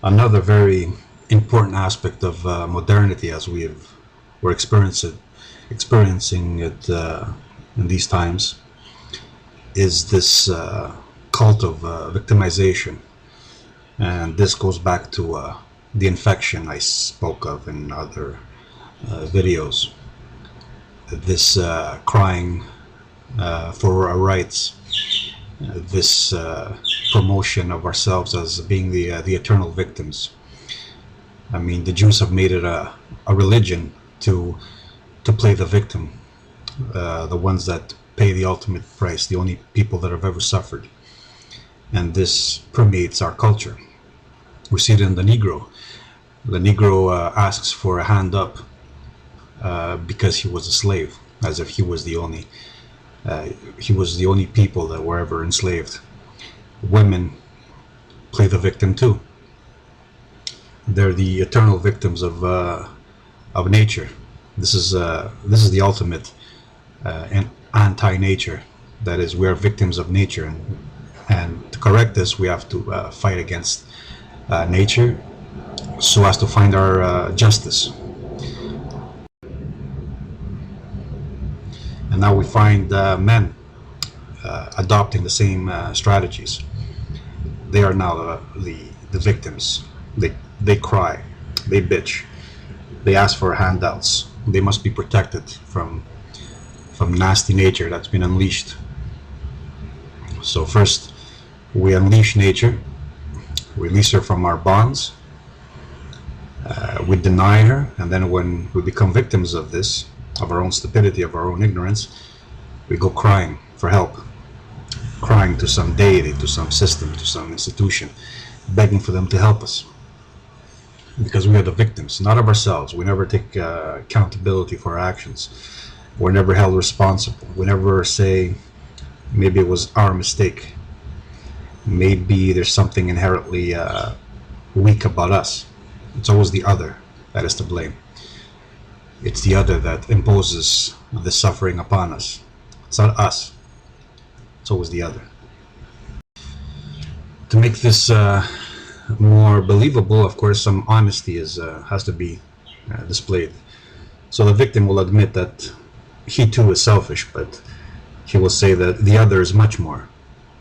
Another very important aspect of modernity, as we're experiencing it in these times, is this cult of victimization. And this goes back to the infection I spoke of in other videos. This crying for our rights, this promotion of ourselves as being the eternal victims. I mean, the Jews have made it a religion to play the victim, the ones that pay the ultimate price, the only people that have ever suffered. And this permeates our culture. We see it in the Negro. The Negro asks for a hand up because he was a slave, as if he was the only people that were ever enslaved. Women play the victim too. They're the eternal victims of nature. This is the ultimate anti-nature. That is, we are victims of nature, and to correct this, we have to fight against nature, so as to find our justice. And now we find men adopting the same strategies. They are now the victims. They cry, they bitch, they ask for handouts. They must be protected from nasty nature that's been unleashed. So first we unleash nature, release her from our bonds, we deny her, and then when we become victims of this, of our own stupidity, of our own ignorance, we go crying for help, crying to some deity, to some system, to some institution, begging for them to help us. Because we are the victims, not of ourselves. We never take accountability for our actions. We're never held responsible. We never say, maybe it was our mistake. Maybe there's something inherently weak about us. It's always the other that is to blame. It's the other that imposes the suffering upon us. It's not us. It's always the other. To make this more believable, of course, some honesty has to be displayed. So the victim will admit that he too is selfish, but he will say that the other is much more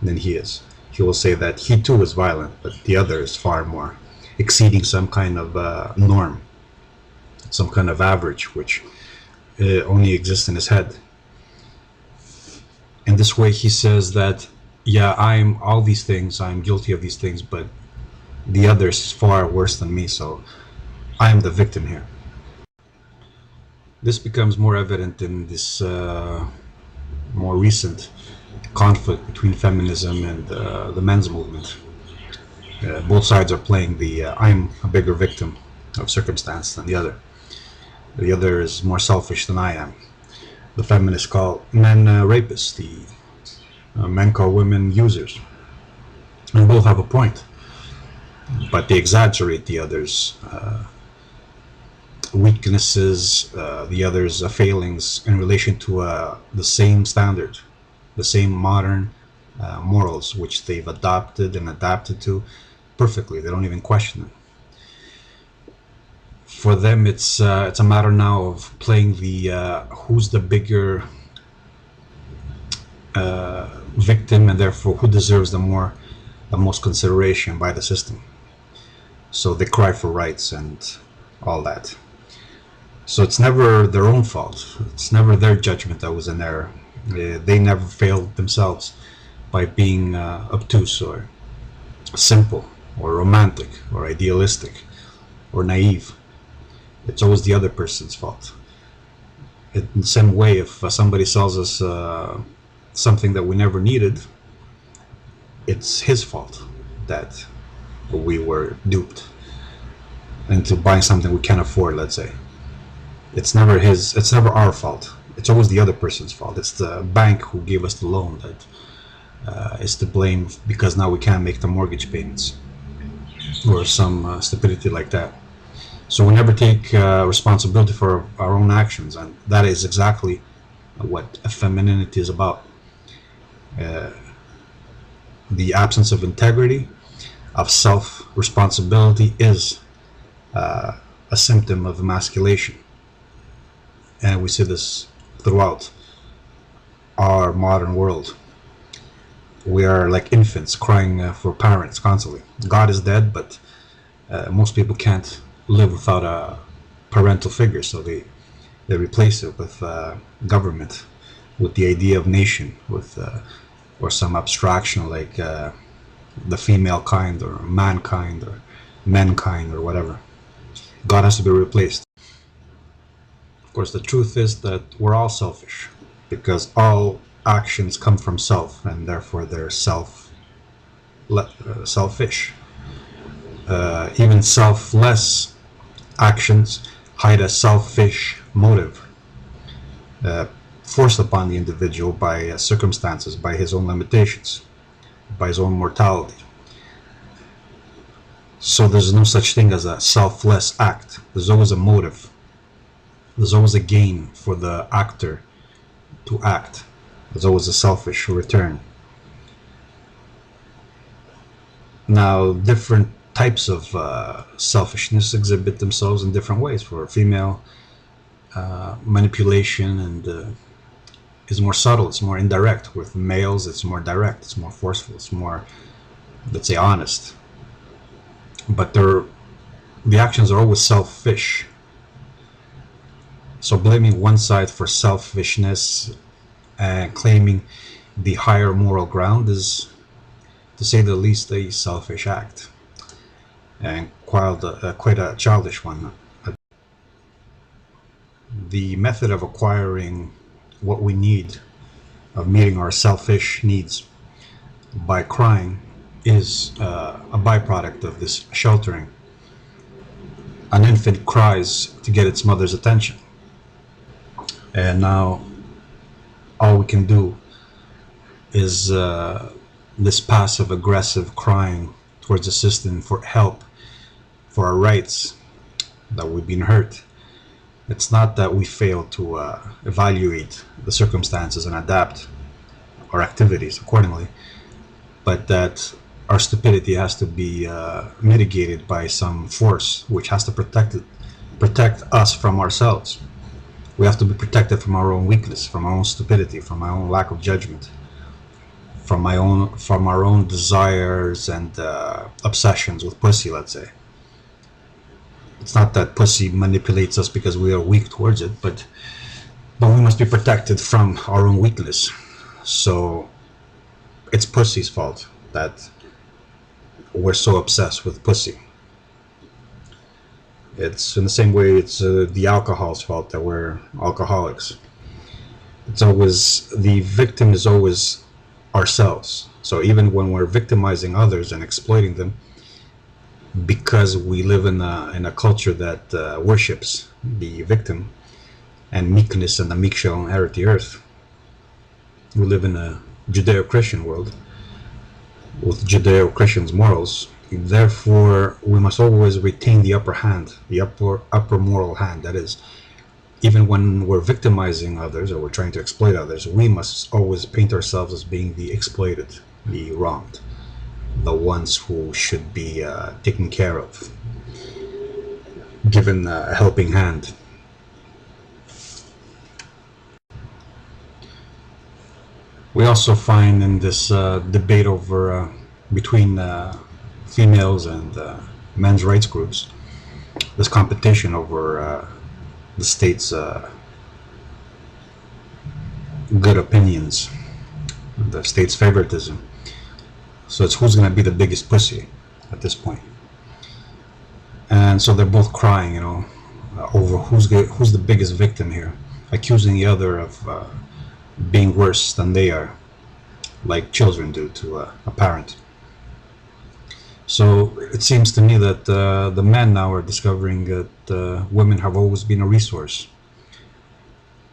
than he is. He will say that he too is violent, but the other is far more, exceeding some kind of norm, some kind of average, which only exists in his head. In this way, he says that, yeah, I'm all these things, I'm guilty of these things, but the other is far worse than me, so I am the victim here. This becomes more evident in this more recent conflict between feminism and the men's movement. Both sides are playing the I'm a bigger victim of circumstance than the other. The other is more selfish than I am. The feminists call men rapists, the men call women users. And both have a point, but they exaggerate the other's weaknesses, the other's failings in relation to the same standard, the same modern morals, which they've adopted and adapted to perfectly. They don't even question them. For them, it's a matter now of playing the who's the bigger victim, and therefore who deserves the most consideration by the system. So they cry for rights and all that. So it's never their own fault. It's never their judgment that was in error. They never failed themselves by being obtuse or simple or romantic or idealistic or naive. It's always the other person's fault. In the same way, if somebody sells us something that we never needed, it's his fault that we were duped into buying something we can't afford, let's say. It's never our fault. It's always the other person's fault. It's the bank who gave us the loan that is to blame, because now we can't make the mortgage payments or some stupidity like that. So we never take responsibility for our own actions, and that is exactly what femininity is about. The absence of integrity, of self responsibility is a symptom of emasculation, and we see this throughout our modern world. We are like infants crying for parents constantly. God is dead, but most people can't live without a parental figure, so they replace it with government, with the idea of nation, with or some abstraction like the female kind or mankind or mankind or whatever. God has to be replaced. Of course, the truth is that we're all selfish, because all actions come from self, and therefore they're selfish. Even selfless actions hide a selfish motive, forced upon the individual by circumstances, by his own limitations, by his own mortality. So there's no such thing as a selfless act. There's always a motive. There's always a gain for the actor to act. There's always a selfish return. Now, different types of selfishness exhibit themselves in different ways. For female, manipulation and is more subtle, it's more indirect. With males, it's more direct, it's more forceful, it's more, let's say, honest. But the actions are always selfish. So blaming one side for selfishness and claiming the higher moral ground is, to say the least, a selfish act, and quite a childish one. The method of acquiring what we need, of meeting our selfish needs by crying, is a byproduct of this sheltering. An infant cries to get its mother's attention, and now all we can do is this passive aggressive crying towards the system for help, for our rights, that we've been hurt. It's not that we fail to evaluate the circumstances and adapt our activities accordingly, but that our stupidity has to be mitigated by some force which has to protect us from ourselves. We have to be protected from our own weakness, from our own stupidity, from our own lack of judgment, from our own desires and obsessions with pussy, let's say. It's not that pussy manipulates us because we are weak towards it, but we must be protected from our own weakness. So it's pussy's fault that we're so obsessed with pussy. It's in the same way it's the alcohol's fault that we're alcoholics. It's always, the victim is always ourselves. So even when we're victimizing others and exploiting them, because we live in a culture that worships the victim, and meekness and the meek shall inherit the earth. We live in a Judeo-Christian world with Judeo-Christian's morals. Therefore, we must always retain the upper hand, the upper moral hand. That is, even when we're victimizing others or we're trying to exploit others, we must always paint ourselves as being the exploited, the wronged, the ones who should be taken care of, given a helping hand. We also find in this debate over between females and men's rights groups, this competition over the state's good opinions, the state's favoritism. So it's who's going to be the biggest pussy at this point. And so they're both crying, over who's the biggest victim here, accusing the other of being worse than they are, like children do to a parent. So it seems to me that the men now are discovering that women have always been a resource,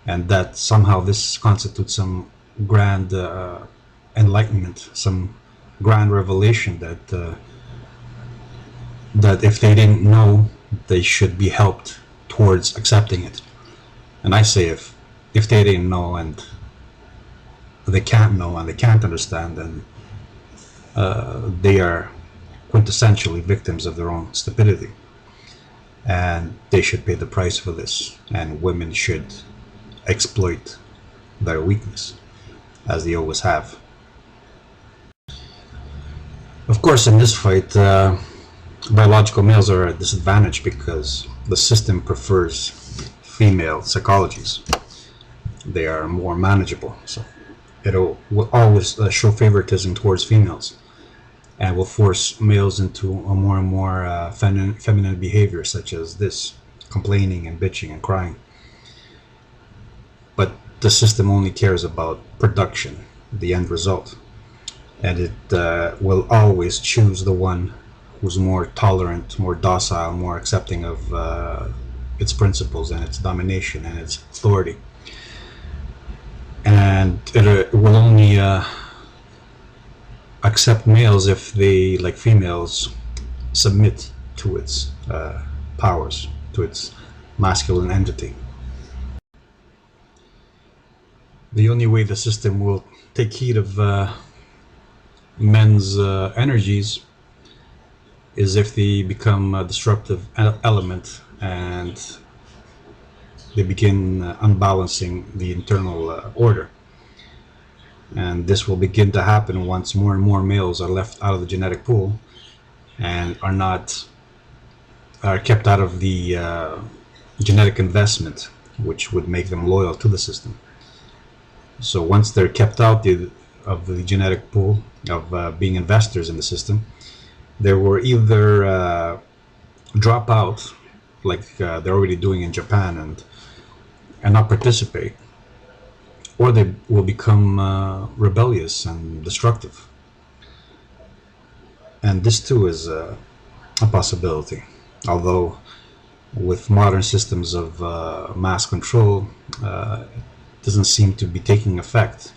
and that somehow this constitutes some grand enlightenment, some grand revelation that if they didn't know, they should be helped towards accepting it. And I say, if they didn't know and they can't know and they can't understand, then they are quintessentially victims of their own stupidity, and they should pay the price for this, and women should exploit their weakness, as they always have. Of course, in this fight, biological males are at a disadvantage because the system prefers female psychologies. They are more manageable, so it will always show favoritism towards females, and will force males into a more and more feminine behavior, such as this, complaining and bitching and crying. But the system only cares about production, the end result, and it will always choose the one who's more tolerant, more docile, more accepting of its principles and its domination and its authority. And it will only accept males if they, like females, submit to its powers, to its masculine entity. The only way the system will take heed of men's energies is if they become a disruptive element and they begin unbalancing the internal order. And this will begin to happen once more and more males are left out of the genetic pool and are kept out of the genetic investment, which would make them loyal to the system. So once they're kept out of the genetic pool of being investors in the system, they will either drop out, like they're already doing in Japan, and not participate, or they will become rebellious and destructive. And this too is a possibility, although with modern systems of mass control, it doesn't seem to be taking effect.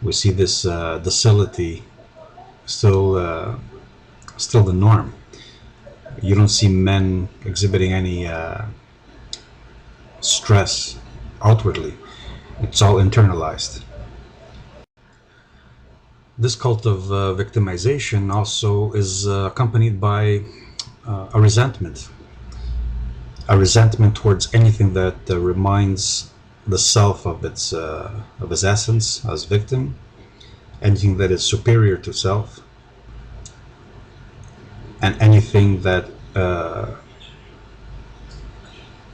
We see this docility still the norm. You don't see men exhibiting any stress outwardly. It's all internalized. This cult of victimization also is accompanied by a resentment towards anything that reminds the self of its essence as victim, anything that is superior to self, and anything that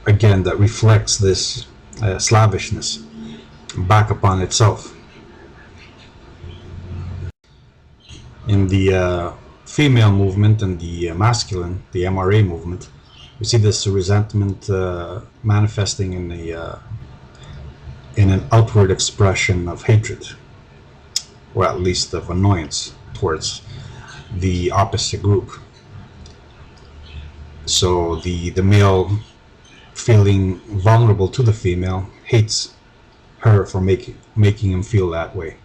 again that reflects this slavishness back upon itself. In the female movement and the masculine, the MRA movement, we see this resentment manifesting in an outward expression of hatred, or at least of annoyance towards the opposite group. So the male, feeling vulnerable to the female, hates her for making him feel that way.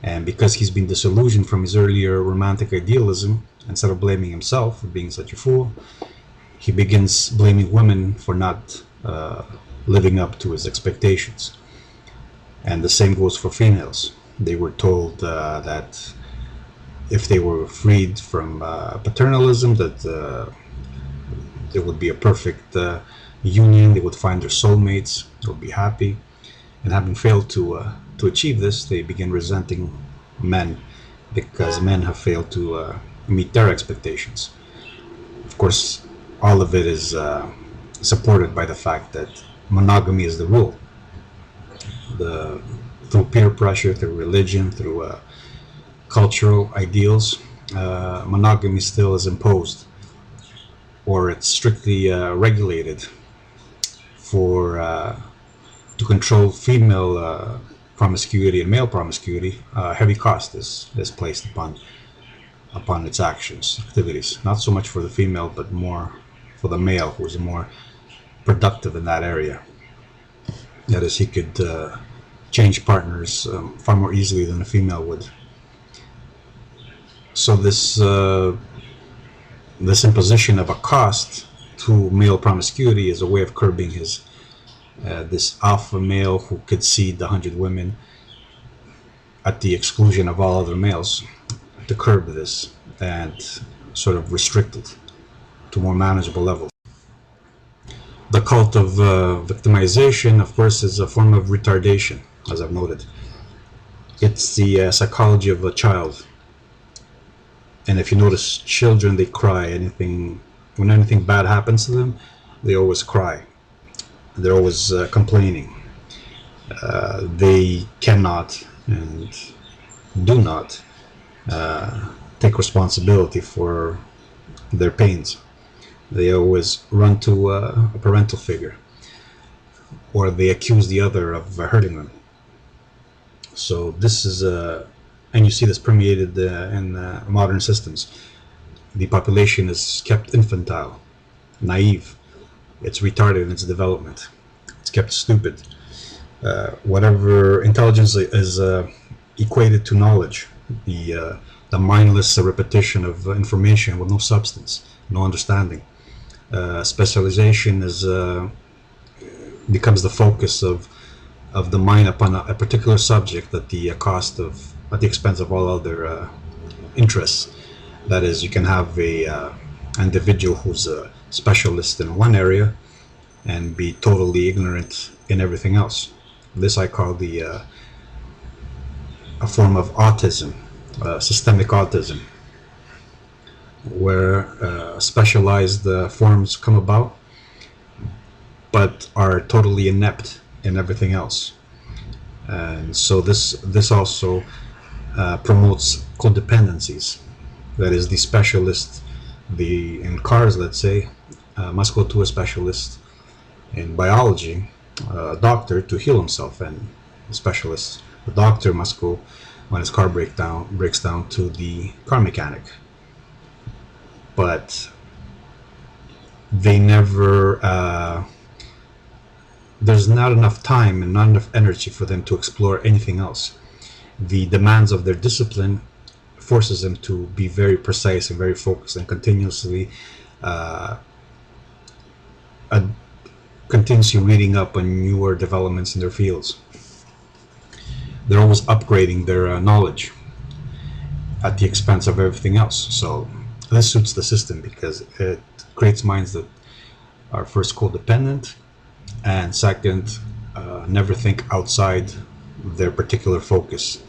And because he's been disillusioned from his earlier romantic idealism, instead of blaming himself for being such a fool, he begins blaming women for not living up to his expectations. And the same goes for females. They were told that if they were freed from paternalism, that there would be a perfect union, they would find their soulmates, they would be happy. And having failed to achieve this, they begin resenting men because men have failed to meet their expectations. Of course, all of it is supported by the fact that monogamy is the rule. Through peer pressure, through religion, through cultural ideals, monogamy still is imposed, or it's strictly regulated to control female promiscuity and male promiscuity. Heavy cost is placed upon its activities. Not so much for the female, but more for the male, who's more productive in that area. That is, he could change partners far more easily than a female would. So this imposition of a cost to male promiscuity is a way of curbing his this alpha male who could see the 100 women at the exclusion of all other males, to curb this and sort of restricted to more manageable levels. The cult of victimization, of course, is a form of retardation, as I've noted. It's the psychology of a child. And if you notice, children, they cry. When anything bad happens to them, they always cry. They're always complaining. They cannot and do not take responsibility for their pains. They always run to a parental figure, or they accuse the other of hurting them. So this is and you see this permeated in modern systems. The population is kept infantile, naive. It's retarded in its development. It's kept stupid. Whatever intelligence is equated to knowledge, the mindless repetition of information with no substance, no understanding. Specialization becomes the focus of the mind upon a particular subject at the expense of all other interests. That is, you can have a individual who's a specialist in one area and be totally ignorant in everything else. This I call a form of autism, systemic autism, where specialized forms come about but are totally inept in everything else. And so this also promotes codependencies. That is, the specialist in cars, let's say, must go to a specialist in biology, a doctor, to heal himself, and the doctor must go when his car breaks down to the car mechanic. But they never there's not enough time and not enough energy for them to explore anything else. The demands of their discipline forces them to be very precise and very focused and continuously reading up on newer developments in their fields. They're always upgrading their knowledge at the expense of everything else. So this suits the system because it creates minds that are first codependent, and second, never think outside their particular focus.